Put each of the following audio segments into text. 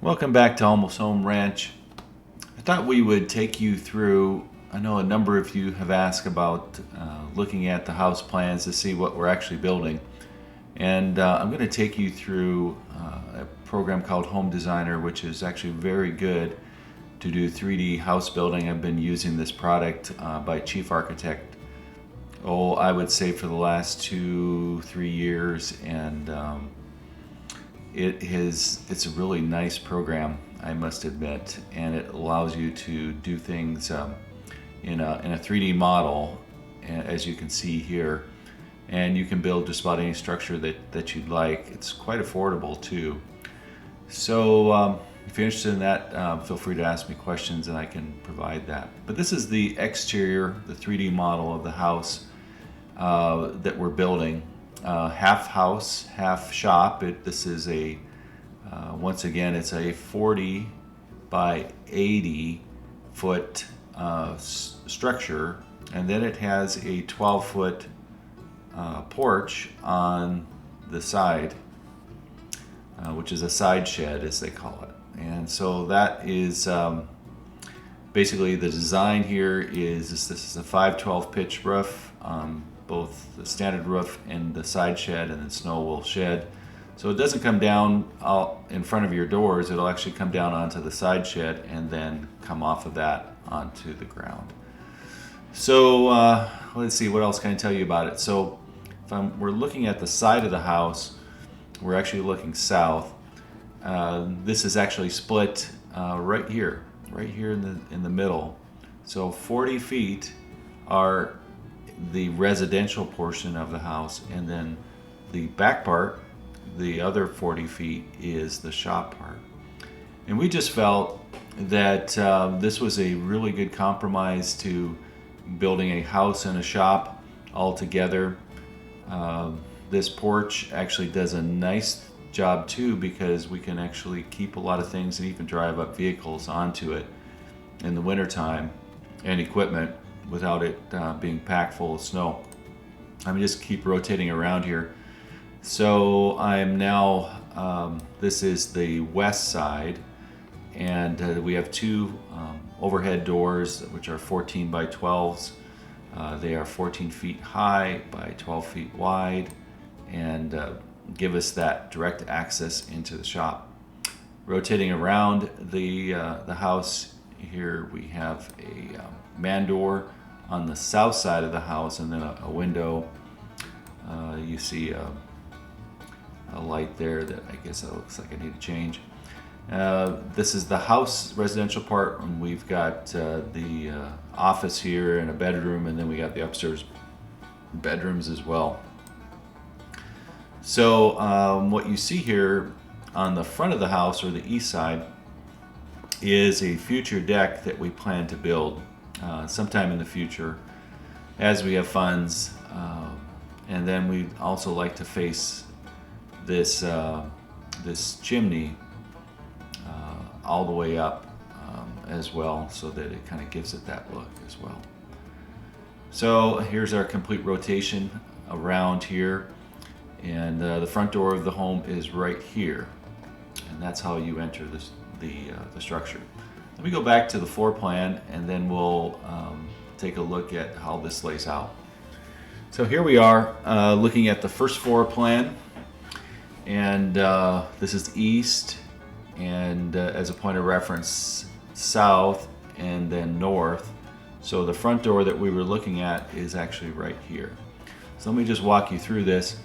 Welcome back to Almost Home Ranch. I thought we would take you through. I know a number of you have asked about looking at the house plans to see what we're actually building. And I'm going to take you through a program called Home Designer, which is actually very good to do 3D house building. I've been using this product by Chief Architect, I would say for the last 2-3 years. And it's a really nice program, I must admit, and it allows you to do things in a 3D model, as you can see here, and you can build just about any structure that you'd like. It's quite affordable too. So if you're interested in that, feel free to ask me questions and I can provide that. But this is the exterior, the 3D model of the house that we're building. Half house, half shop. This is once again, it's a 40 by 80 foot structure, and then it has a 12-foot porch on the side, which is a side shed, as they call it. And so that is basically the design here. This is a 512 pitch roof, both the standard roof and the side shed, and then snow will shed. So it doesn't come down out in front of your doors. It'll actually come down onto the side shed and then come off of that onto the ground. So let's see, what else can I tell you about it? So we're looking at the side of the house, we're actually looking south. This is actually split right here in the middle. So 40 feet are the residential portion of the house, and then the back part, the other 40 feet, is the shop part. And we just felt that this was a really good compromise to building a house and a shop all together. This porch actually does a nice job too, because we can actually keep a lot of things and even drive up vehicles onto it in the wintertime, and equipment, without it being packed full of snow. I'm just keep rotating around here. So I'm now, this is the west side, and we have two overhead doors, which are 14 by 12s. They are 14 feet high by 12 feet wide, and give us that direct access into the shop. Rotating around the house here, we have a man door on the south side of the house, and then a window. You see a light there that I guess it looks like I need to change. This is the house residential part, and we've got the office here and a bedroom, and then we got the upstairs bedrooms as well. So what you see here on the front of the house, or the east side, is a future deck that we plan to build sometime in the future as we have funds. And then we'd also like to face this chimney all the way up as well, so that it kind of gives it that look as well. So here's our complete rotation around here, and the front door of the home is right here, and that's how you enter the structure. Let me go back to the floor plan, and then we'll take a look at how this lays out. So here we are looking at the first floor plan, and this is east, and as a point of reference, south, and then north. So the front door that we were looking at is actually right here. So let me just walk you through this,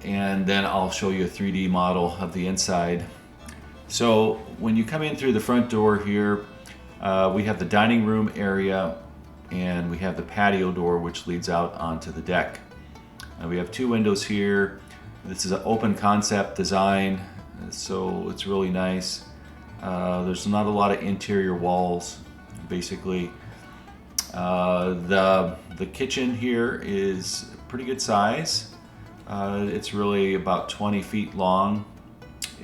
and then I'll show you a 3D model of the inside. So when you come in through the front door here, we have the dining room area, and we have the patio door, which leads out onto the deck. We have two windows here. This is an open concept design, so it's really nice. There's not a lot of interior walls, basically. The kitchen here is pretty good size. It's really about 20 feet long,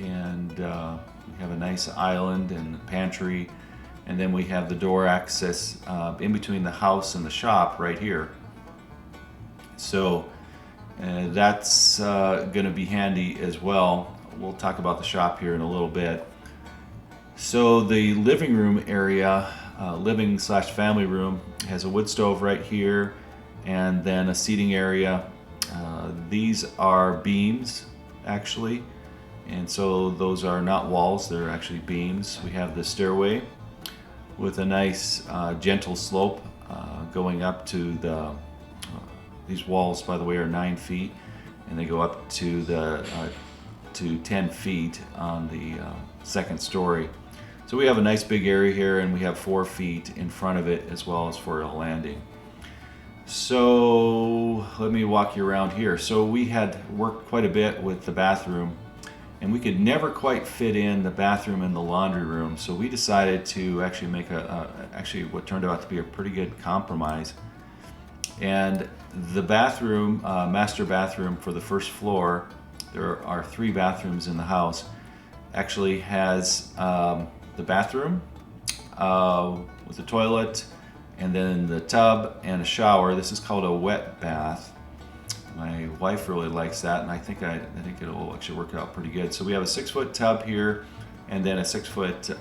and we have a nice island and pantry, and then we have the door access in between the house and the shop right here. So that's going to be handy as well. We'll talk about the shop here in a little bit. So the living room area, living/family room, has a wood stove right here, and then a seating area. These are beams, actually, and so those are not walls, they're actually beams. We have the stairway with a nice gentle slope going up to the, these walls, by the way, are 9 feet, and they go up to the to 10 feet on the second story. So we have a nice big area here, and we have 4 feet in front of it as well as for a landing. So let me walk you around here. So we had worked quite a bit with the bathroom, and we could never quite fit in the bathroom and the laundry room. So we decided to actually make actually what turned out to be a pretty good compromise. And the bathroom, master bathroom for the first floor, there are 3 bathrooms in the house, actually has the bathroom with a toilet, and then the tub and a shower. This is called a wet bath. My wife really likes that, and I think it'll actually work out pretty good. So we have a 6-foot tub here, and then a 6-foot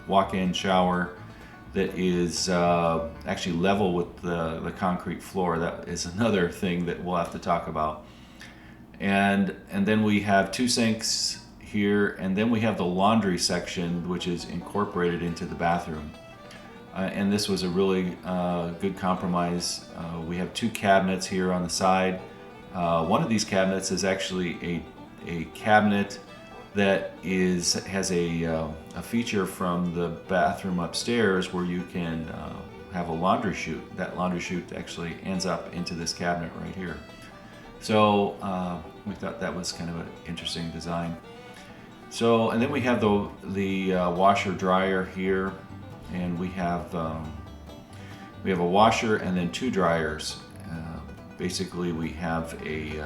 walk-in shower that is actually level with the concrete floor. That is another thing that we'll have to talk about. And then we have 2 sinks here, and then we have the laundry section, which is incorporated into the bathroom. And this was a really good compromise. We have 2 cabinets here on the side. One of these cabinets is actually a cabinet that has a feature from the bathroom upstairs where you can have a laundry chute. That laundry chute actually ends up into this cabinet right here. So we thought that was kind of an interesting design. So, and then we have the washer dryer here, and we have a washer and then 2 dryers. Basically, we have a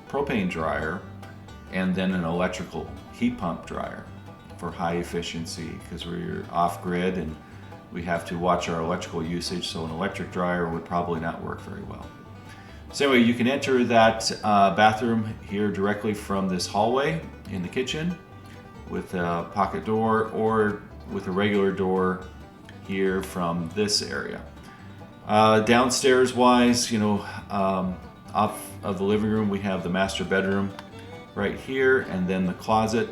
propane dryer and then an electrical heat pump dryer for high efficiency, because we're off grid and we have to watch our electrical usage, so an electric dryer would probably not work very well. So anyway, you can enter that bathroom here directly from this hallway in the kitchen with a pocket door, or with a regular door here from this area. Downstairs wise, off of the living room, we have the master bedroom right here, and then the closet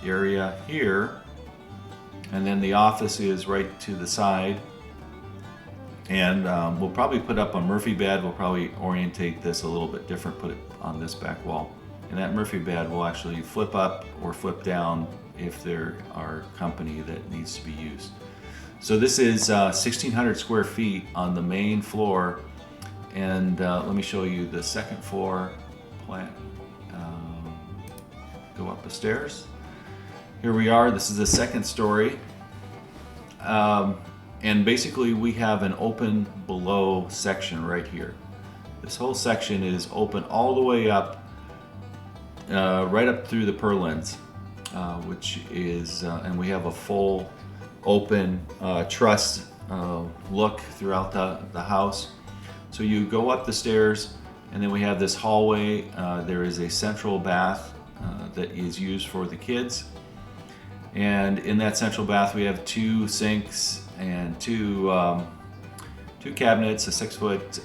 area here, and then the office is right to the side. And we'll probably put up a Murphy bed. We'll probably orientate this a little bit different, put it on this back wall. And that Murphy bed will actually flip up or flip down if there are company that needs to be used. So this is 1,600 square feet on the main floor. And let me show you the second floor plan. Go up the stairs. Here we are. This is the second story. And basically we have an open below section right here. This whole section is open all the way up, right up through the purlins, which is, and we have a full open truss look throughout the house. So you go up the stairs, and then we have this hallway. There is a central bath that is used for the kids. And in that central bath, we have 2 sinks and 2 cabinets, a 6-foot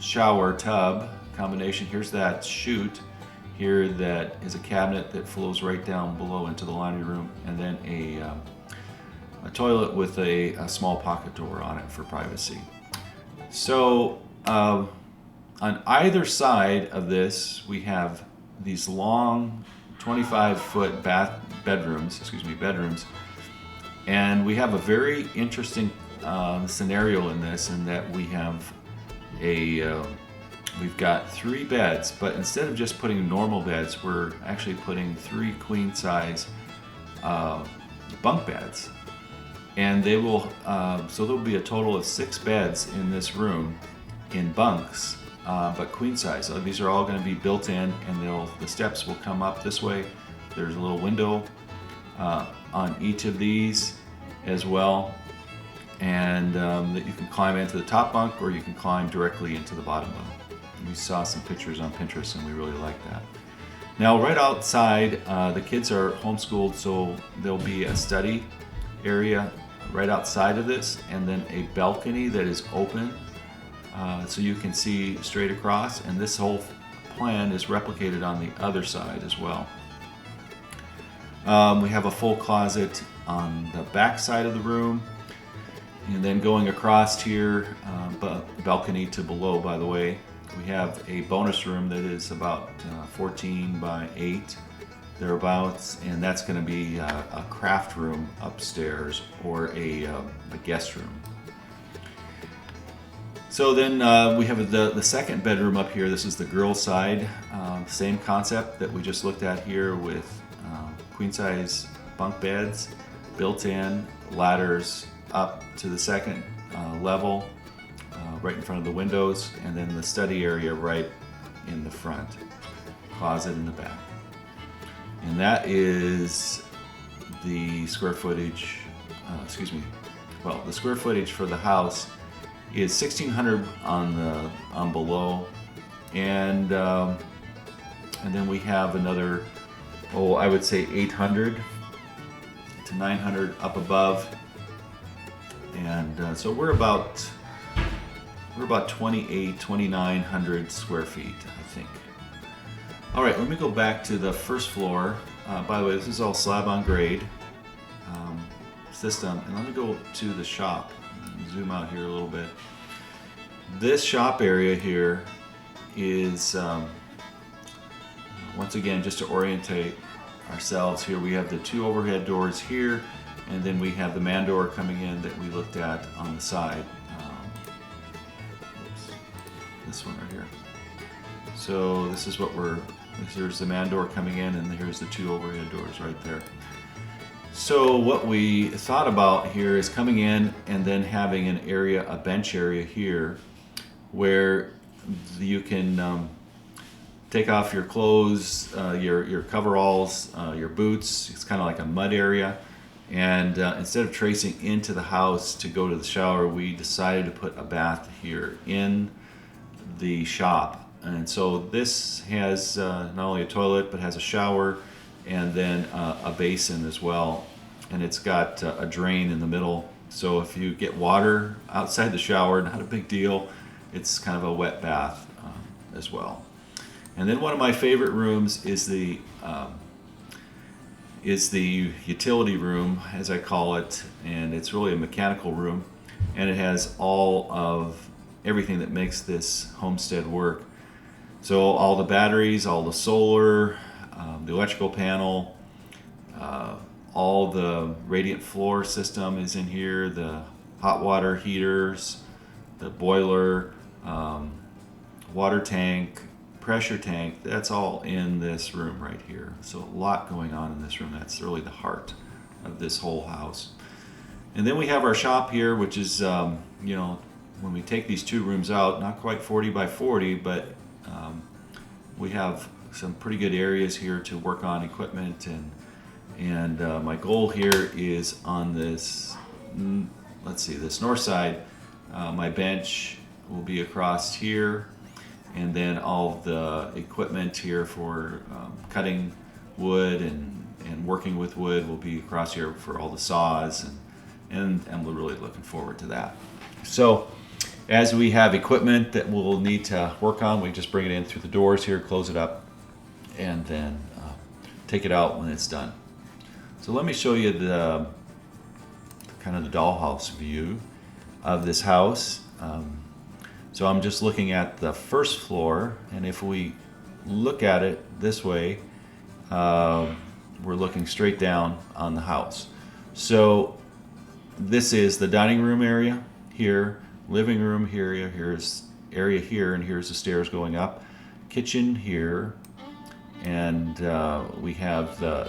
shower tub combination. Here's that chute here that is a cabinet that flows right down below into the laundry room, and then a toilet with a small pocket door on it for privacy. So on either side of this, we have these long 25-foot bedrooms, and we have a very interesting scenario in this, in that we have we've got 3 beds, but instead of just putting normal beds, we're actually putting 3 queen-size bunk beds, and they will so there'll be a total of 6 beds in this room in bunks, but queen size. So these are all going to be built in, and the steps will come up this way. There's a little window on each of these as well, and that you can climb into the top bunk, or you can climb directly into the bottom bunk. We saw some pictures on Pinterest, and we really like that. Now, right outside, the kids are homeschooled, so there'll be a study area right outside of this, and then a balcony that is open, so you can see straight across. And this whole plan is replicated on the other side as well. We have a full closet on the back side of the room, and then going across here, balcony to below, by the way, we have a bonus room that is about 14 by 8 thereabouts, and that's going to be a craft room upstairs, or a guest room. So then we have the second bedroom up here. This is the girls' side. Same concept that we just looked at here, with queen size bunk beds, built in ladders up to the second level, right in front of the windows, and then the study area right in the front, closet in the back. And that is the square footage, the square footage for the house is 1,600 on below, and then we have another, I would say 800 to 900 up above, and so we're about 2,900 square feet, I think. All right, let me go back to the first floor. By the way, this is all slab on grade system, and let me go to the shop. Zoom out here a little bit. This shop area here is, once again, just to orientate ourselves here, we have the 2 overhead doors here, and then we have the man door coming in that we looked at on the side. This one right here. So this is here's the man door coming in, and here's the 2 overhead doors right there. So what we thought about here is coming in and then having a bench area here, where you can take off your clothes, your coveralls, your boots. It's kind of like a mud area. And instead of tracing into the house to go to the shower, we decided to put a bath here in the shop. And so this has not only a toilet, but has a shower, and then a basin as well. And it's got a drain in the middle. So if you get water outside the shower, not a big deal. It's kind of a wet bath as well. And then one of my favorite rooms is the utility room, as I call it, and it's really a mechanical room, and it has all of everything that makes this homestead work. So all the batteries, all the solar, the electrical panel, all the radiant floor system is in here, the hot water heaters, the boiler, water tank, pressure tank, that's all in this room right here. So a lot going on in this room. That's really the heart of this whole house. And then we have our shop here, which is, when we take these 2 rooms out, not quite 40 by 40, but we have some pretty good areas here to work on equipment, and my goal here is on this, this north side, my bench will be across here, and then all of the equipment here for cutting wood and working with wood will be across here for all the saws, and we're really looking forward to that. So as we have equipment that we'll need to work on, we just bring it in through the doors here, close it up, and then take it out when it's done. So let me show you the kind of the dollhouse view of this house. So I'm just looking at the first floor, and if we look at it this way, we're looking straight down on the house. So this is the dining room area here, living room here, here's area here, and here's the stairs going up, kitchen here, and we have the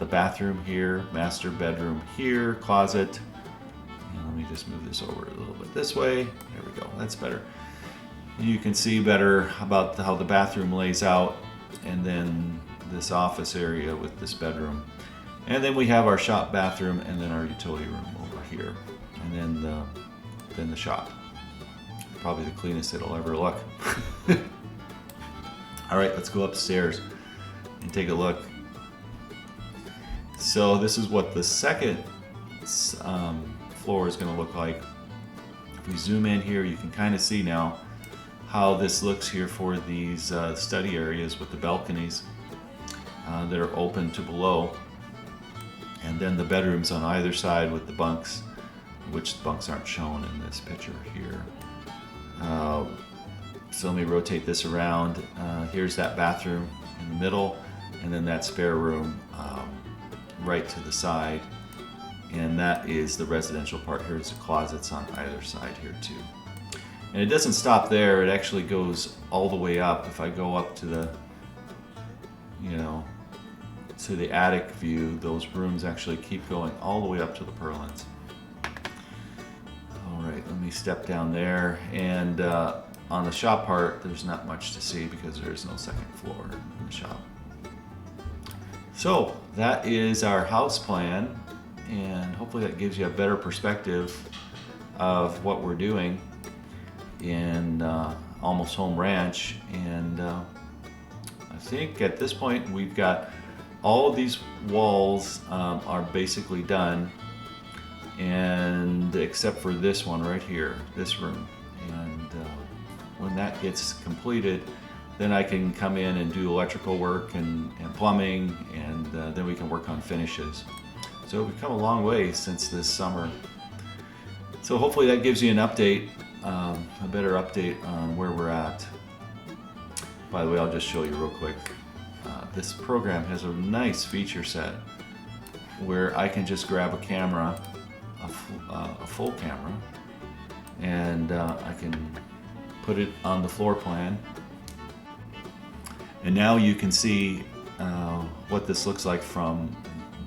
bathroom here, master bedroom here, closet. And let me just move this over a little bit this way. There we go, that's better. You can see better about how the bathroom lays out, and then this office area with this bedroom. And then we have our shop bathroom, and then our utility room over here, and then the shop. Probably the cleanest it'll ever look. All right, let's go upstairs can take a look. So this is what the second floor is going to look like. If we zoom in here, you can kind of see now how this looks here for these study areas with the balconies that are open to below, and then the bedrooms on either side with the bunks, which the bunks aren't shown in this picture here. So let me rotate this around. Here's that bathroom in the middle, and then that spare room right to the side, and that is the residential part. Here's the closets on either side here too. And it doesn't stop there, it actually goes all the way up. If I go up to the, to the attic view, those rooms actually keep going all the way up to the purlins. All right, let me step down there, and on the shop part, there's not much to see because there's no second floor in the shop. So that is our house plan, and hopefully that gives you a better perspective of what we're doing in Almost Home Ranch. And I think at this point we've got all of these walls are basically done, and except for this one right here, this room. And when that gets completed, then I can come in and do electrical work and plumbing, and then we can work on finishes. So we've come a long way since this summer. So hopefully that gives you an update, a better update on where we're at. By the way, I'll just show you real quick. This program has a nice feature set where I can just grab a camera, a full camera, and I can put it on the floor plan. And now you can see what this looks like from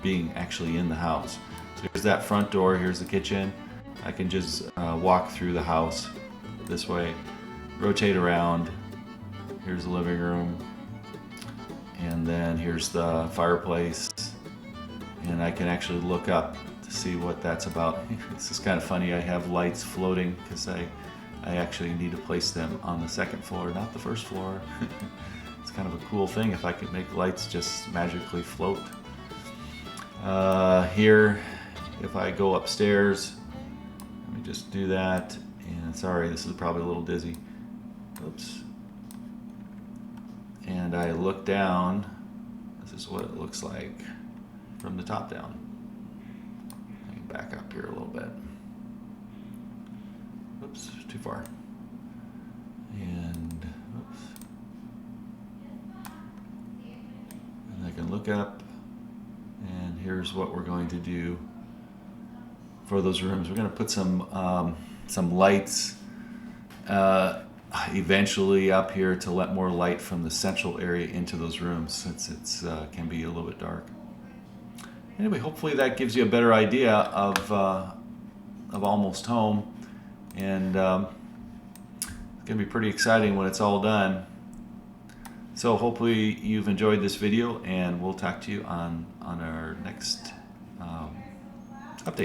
being actually in the house. So here's that front door, here's the kitchen. I can just walk through the house this way, rotate around. Here's the living room, and then here's the fireplace. And I can actually look up to see what that's about. This is kind of funny, I have lights floating because I actually need to place them on the second floor, not the first floor. It's kind of a cool thing if I could make lights just magically float. Here, if I go upstairs, let me just do that. And sorry, this is probably a little dizzy. Oops. And I look down. This is what it looks like from the top down. Let me back up here a little bit. Oops, too far. And oops. And I can look up, and here's what we're going to do for those rooms. We're going to put some lights eventually up here to let more light from the central area into those rooms, since it's can be a little bit dark. Anyway, hopefully that gives you a better idea of Almost Home, and it's going to be pretty exciting when it's all done. So hopefully you've enjoyed this video, and we'll talk to you on our next update.